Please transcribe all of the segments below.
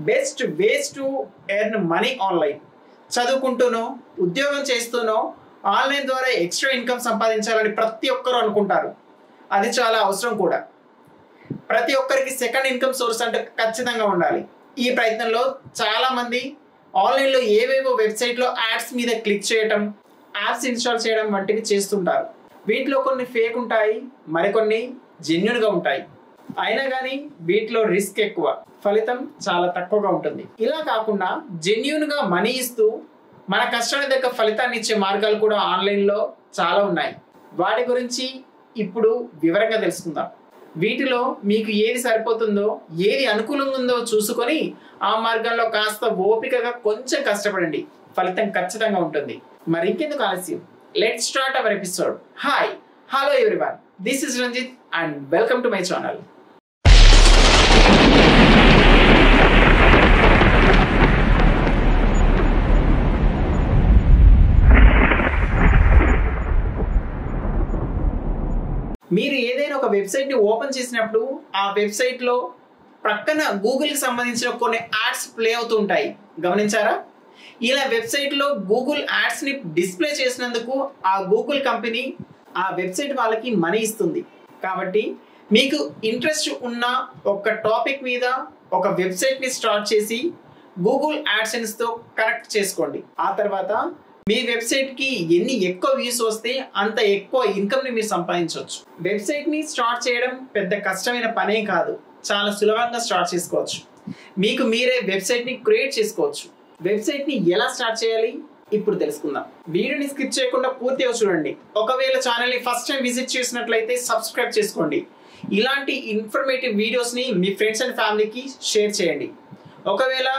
Best ways to earn money online. చదువుకుంటూనో ఉద్యోగం చేస్తూనో ఆన్లైన్ ద్వారా ఎక్స్ట్రా ఇన్కమ్ సంపాదించాలని ప్రతి ఒక్కరూ అనుకుంటారు. అది చాలా అవసరం కూడా. ప్రతి ఒక్కరికి సెకండ్ ఇన్కమ్ సోర్స్ అంటే ఖచ్చితంగా ఉండాలి. ఈ ప్రయత్నంలో చాలామంది ఆన్లైన్లో ఏవేవో వెబ్సైట్లో యాడ్స్ మీద క్లిక్ చేయటం, యాప్స్ ఇన్స్టాల్ చేయడం వంటివి చేస్తుంటారు. వీటిలో కొన్ని ఫేక్ ఉంటాయి, మరికొన్ని జెన్యూన్గా ఉంటాయి. అయినా కానీ వీటిలో రిస్క్ ఎక్కువ, ఫలితం చాలా తక్కువగా ఉంటుంది. ఇలా కాకుండా జెన్యూన్గా మనీ ఇస్తూ మన కష్టానికి దగ్గర ఫలితాన్ని ఇచ్చే మార్గాలు కూడా ఆన్లైన్లో చాలా ఉన్నాయి. వాటి గురించి ఇప్పుడు వివరంగా తెలుసుకుందాం. వీటిలో మీకు ఏది సరిపోతుందో, ఏది అనుకూలంగా ఉందో చూసుకొని ఆ మార్గంలో కాస్త ఓపికగా కొంచెం కష్టపడండి. ఫలితం ఖచ్చితంగా ఉంటుంది. మరి ఇంకెందుకు ఆలస్యం, let's start our episode. Hi, hello everyone, this is Ranjith and welcome to my channel. మీరు ఏదైనా ఒక వెబ్సైట్ని ఓపెన్ చేసినప్పుడు ఆ వెబ్సైట్లో ప్రక్కన గూగుల్కి సంబంధించిన కొన్ని యాడ్స్ ప్లే అవుతూ ఉంటాయి, గమనించారా? ఇలా వెబ్సైట్లో గూగుల్ యాడ్స్ని డిస్ప్లే చేసినందుకు ఆ గూగుల్ కంపెనీ ఆ వెబ్సైట్ వాళ్ళకి మనీ ఇస్తుంది. కాబట్టి మీకు ఇంట్రెస్ట్ ఉన్న ఒక టాపిక్ మీద ఒక వెబ్సైట్ని స్టార్ట్ చేసి గూగుల్ యాడ్సెన్స్తో కనెక్ట్ చేసుకోండి. ఆ తర్వాత మీ వెబ్సైట్కి ఎన్ని ఎక్కువ వ్యూస్ వస్తే అంత ఎక్కువ ఇన్కమ్ని మీరు సంపాదించవచ్చు. వెబ్సైట్ని స్టార్ట్ చేయడం పెద్ద కష్టమైన పనే కాదు, చాలా సులభంగా స్టార్ట్ చేసుకోవచ్చు. మీకు మీరే వెబ్సైట్ని క్రియేట్ చేసుకోవచ్చు. వెబ్సైట్ని ఎలా స్టార్ట్ చేయాలి ఇప్పుడు తెలుసుకుందాం. వీడియోని స్కిప్ చేయకుండా పూర్తిగా చూడండి. ఒకవేళ ఛానల్ని ఫస్ట్ టైం విజిట్ చేసినట్లయితే సబ్స్క్రైబ్ చేసుకోండి. ఇలాంటి ఇన్ఫర్మేటివ్ వీడియోస్ని మీ ఫ్రెండ్స్ అండ్ ఫ్యామిలీకి షేర్ చేయండి. ఒకవేళ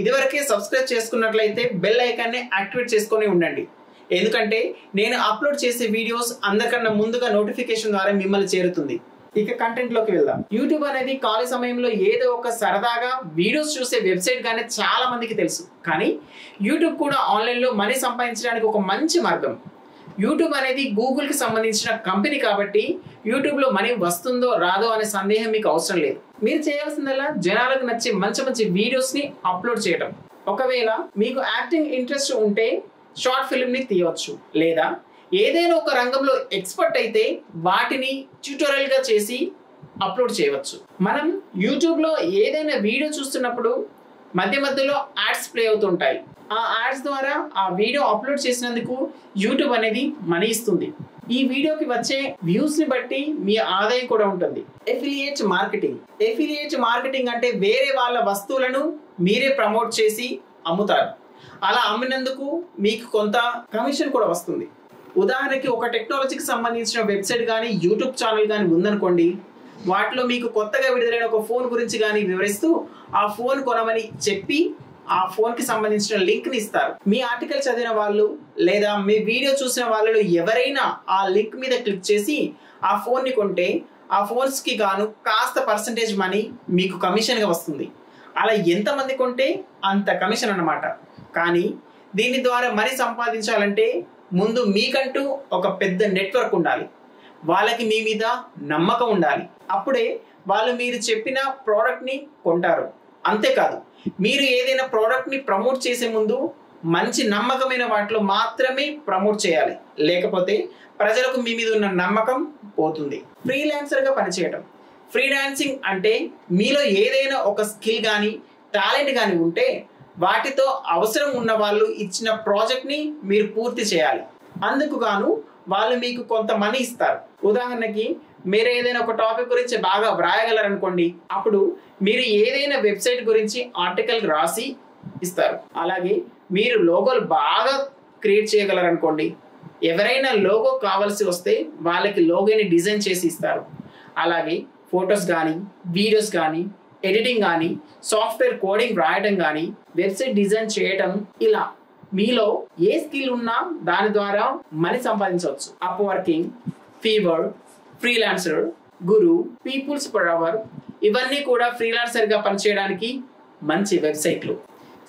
ఇదివరకే సబ్స్క్రైబ్ చేసుకున్నట్లయితే బెల్ ఐకాన్ని యాక్టివేట్ చేసుకొని ఉండండి. ఎందుకంటే నేను అప్లోడ్ చేసే వీడియోస్ అందరికన్నా ముందుగా నోటిఫికేషన్ ద్వారా మిమ్మల్ని చేరుతుంది. ఇక కంటెంట్లోకి వెళ్దాం. యూట్యూబ్ అనేది ఖాళీ సమయంలో ఏదో ఒక సరదాగా వీడియోస్ చూసే వెబ్సైట్ గానే చాలా మందికి తెలుసు. కానీ యూట్యూబ్ కూడా ఆన్లైన్లో మనీ సంపాదించడానికి ఒక మంచి మార్గం. యూట్యూబ్ అనేది గూగుల్కి సంబంధించిన కంపెనీ కాబట్టి యూట్యూబ్లో మనీ వస్తుందో రాదో అనే సందేహం మీకు అవసరం లేదు. మీరు చేయాల్సిందల్లా జనాలకు నచ్చే మంచి మంచి వీడియోస్ని అప్లోడ్ చేయడం. ఒకవేళ మీకు యాక్టింగ్ ఇంట్రెస్ట్ ఉంటే షార్ట్ ఫిల్మ్ని తీయవచ్చు, లేదా ఏదైనా ఒక రంగంలో ఎక్స్పర్ట్ అయితే వాటిని ట్యూటోరియల్గా చేసి అప్లోడ్ చేయవచ్చు. మనం యూట్యూబ్లో ఏదైనా వీడియో చూస్తున్నప్పుడు మధ్య మధ్యలో యాడ్స్ ప్లే అవుతుంటాయి. ఆ యాడ్స్ ద్వారా ఆ వీడియో అప్లోడ్ చేసినందుకు యూట్యూబ్ అనేది మనీ ఇస్తుంది. ఈ వీడియోకి వచ్చే వ్యూస్ని బట్టి మీ ఆదాయం కూడా ఉంటుంది. Affiliate marketing. ఎఫిలియేట్ మార్కెటింగ్ అంటే వేరే వాళ్ళ వస్తువులను మీరే ప్రమోట్ చేసి అమ్ముతారు. అలా అమ్మినందుకు మీకు కొంత కమిషన్ కూడా వస్తుంది. ఉదాహరణకి ఒక టెక్నాలజీకి సంబంధించిన వెబ్సైట్ కానీ యూట్యూబ్ ఛానల్ కానీ ఉందనుకోండి. వాటిలో మీకు కొత్తగా విడుదలైన ఒక ఫోన్ గురించి కానీ వివరిస్తూ ఆ ఫోన్ కొనమని చెప్పి ఆ ఫోన్కి సంబంధించిన లింక్ని ఇస్తారు. మీ ఆర్టికల్ చదివిన వాళ్ళు లేదా మీ వీడియో చూసిన వాళ్ళలో ఎవరైనా ఆ లింక్ మీద క్లిక్ చేసి ఆ ఫోన్ని కొంటే ఆ ఫోన్స్కి గాను కాస్త పర్సంటేజ్ మనీ మీకు కమిషన్గా వస్తుంది. అలా ఎంతమంది కొంటే అంత కమిషన్ అన్నమాట. కానీ దీని ద్వారా మనీ సంపాదించాలంటే ముందు మీకంటూ ఒక పెద్ద నెట్వర్క్ ఉండాలి. వాళ్ళకి మీ మీద నమ్మకం ఉండాలి. అప్పుడే వాళ్ళు మీరు చెప్పిన ప్రోడక్ట్ని కొంటారు. అంతేకాదు, మీరు ఏదైనా ప్రోడక్ట్ని ప్రమోట్ చేసే ముందు మంచి నమ్మకమైన వాటిలో మాత్రమే ప్రమోట్ చేయాలి. లేకపోతే ప్రజలకు మీ మీద ఉన్న నమ్మకం పోతుంది. ఫ్రీలాన్సర్గా పనిచేయడం. ఫ్రీలాన్సింగ్ అంటే మీలో ఏదైనా ఒక స్కిల్ కానీ టాలెంట్ కానీ ఉంటే వాటితో అవసరం ఉన్న వాళ్ళు ఇచ్చిన ప్రాజెక్ట్ని మీరు పూర్తి చేయాలి. అందుకు గాను వాళ్ళు మీకు కొంత మనీ ఇస్తారు. ఉదాహరణకి మీరు ఏదైనా ఒక టాపిక్ గురించి బాగా వ్రాయగలరనుకోండి, అప్పుడు మీరు ఏదైనా వెబ్సైట్ గురించి ఆర్టికల్ రాసి ఇస్తారు. అలాగే మీరు లోగోలు బాగా క్రియేట్ చేయగలరనుకోండి, ఎవరైనా లోగో కావాల్సి వస్తే వాళ్ళకి లోగోని డిజైన్ చేసి ఇస్తారు. అలాగే ఫొటోస్ కానీ వీడియోస్ కానీ ఎడిటింగ్ కానీ సాఫ్ట్వేర్ కోడింగ్ రాయడం కానీ వెబ్సైట్ డిజైన్ చేయడం, ఇలా మీలో ఏ స్కిల్ ఉన్నా దాని ద్వారా మనీ సంపాదించవచ్చు. అప్వర్కింగ్, ఫీవర్, ఫ్రీలాన్సర్, గురు, పీపుల్స్ పర్ అవర్ ఇవన్నీ కూడా ఫ్రీలాన్సర్గా పనిచేయడానికి మంచి వెబ్సైట్లు.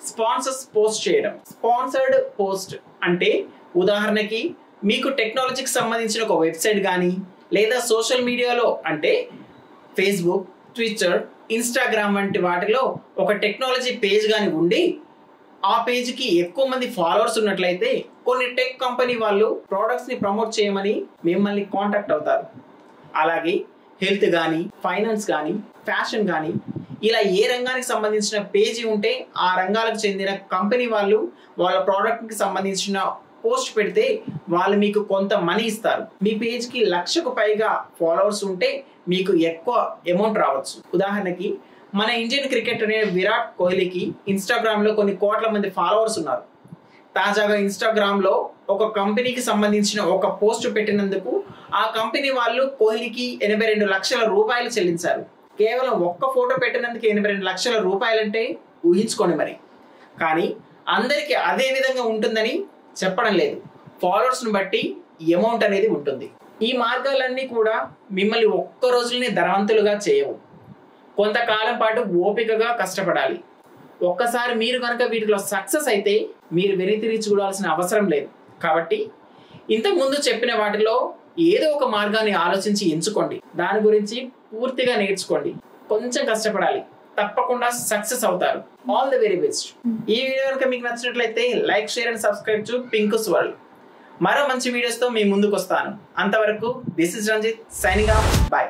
స్పాన్సర్స్ పోస్ట్ చేయడం. స్పాన్సర్డ్ పోస్ట్ అంటే ఉదాహరణకి మీకు టెక్నాలజీకి సంబంధించిన ఒక వెబ్సైట్ కానీ లేదా సోషల్ మీడియాలో అంటే ఫేస్బుక్, ట్విట్టర్, ఇన్స్టాగ్రామ్ వంటి వాటిలో ఒక టెక్నాలజీ పేజ్ కానీ ఉండి ఆ పేజ్కి ఎక్కువ మంది ఫాలోవర్స్ ఉన్నట్లయితే కొన్ని టెక్ కంపెనీ వాళ్ళు ప్రోడక్ట్స్ని ప్రమోట్ చేయమని మిమ్మల్ని కాంటాక్ట్ అవుతారు. అలాగే హెల్త్ కానీ, ఫైనాన్స్ కానీ, ఫ్యాషన్ కానీ ఇలా ఏ రంగానికి సంబంధించిన పేజీ ఉంటే ఆ రంగాలకు చెందిన కంపెనీ వాళ్ళు వాళ్ళ ప్రోడక్ట్కి సంబంధించిన పోస్ట్ పెడితే వాళ్ళు మీకు కొంత మనీ ఇస్తారు. మీ పేజ్కి 1,00,000కు పైగా ఫాలోవర్స్ ఉంటే మీకు ఎక్కువ అమౌంట్ రావచ్చు. ఉదాహరణకి మన ఇండియన్ క్రికెటర్ విరాట్ కోహ్లీకి ఇన్స్టాగ్రామ్లో కొన్ని కోట్ల మంది ఫాలోవర్స్ ఉన్నారు. తాజాగా ఇన్స్టాగ్రామ్లో ఒక కంపెనీకి సంబంధించిన ఒక పోస్ట్ పెట్టినందుకు ఆ కంపెనీ వాళ్ళు కోహ్లీకి 82 లక్షల రూపాయలు చెల్లించారు. కేవలం ఒక్క ఫోటో పెట్టినందుకు 82 లక్షల రూపాయలంటే ఊహించుకోండి మరి. కానీ అందరికీ అదే విధంగా ఉంటుందని చెప్పడం లేదు. ఫాలోవర్స్ని బట్టి అమౌంట్ అనేది ఉంటుంది. ఈ మార్గాలన్నీ కూడా మిమ్మల్ని ఒక్క రోజులోనే ధనవంతులుగా చేయవు. కొంతకాలం పాటు ఓపికగా కష్టపడాలి. ఒక్కసారి మీరు కనుక వీటిలో సక్సెస్ అయితే మీరు వెనుతిరిగి చూడాల్సిన అవసరం లేదు. కాబట్టి ఇంతకుముందు చెప్పిన వాటిలో ఏదో ఒక మార్గాన్ని ఆలోచించి ఎంచుకోండి. దాని గురించి పూర్తిగా నేర్చుకోండి. కొంచెం కష్టపడాలి, తప్పకుండా సక్సెస్ అవుతారు. All the very best. ఈ వీడియో కనుక మీకు నచ్చినట్లయితే like, share and subscribe to Pinku's world. మరో మంచి వీడియోస్తో మీ ముందుకు వస్తాను. అంతవరకు this is Ranjith signing off. Bye.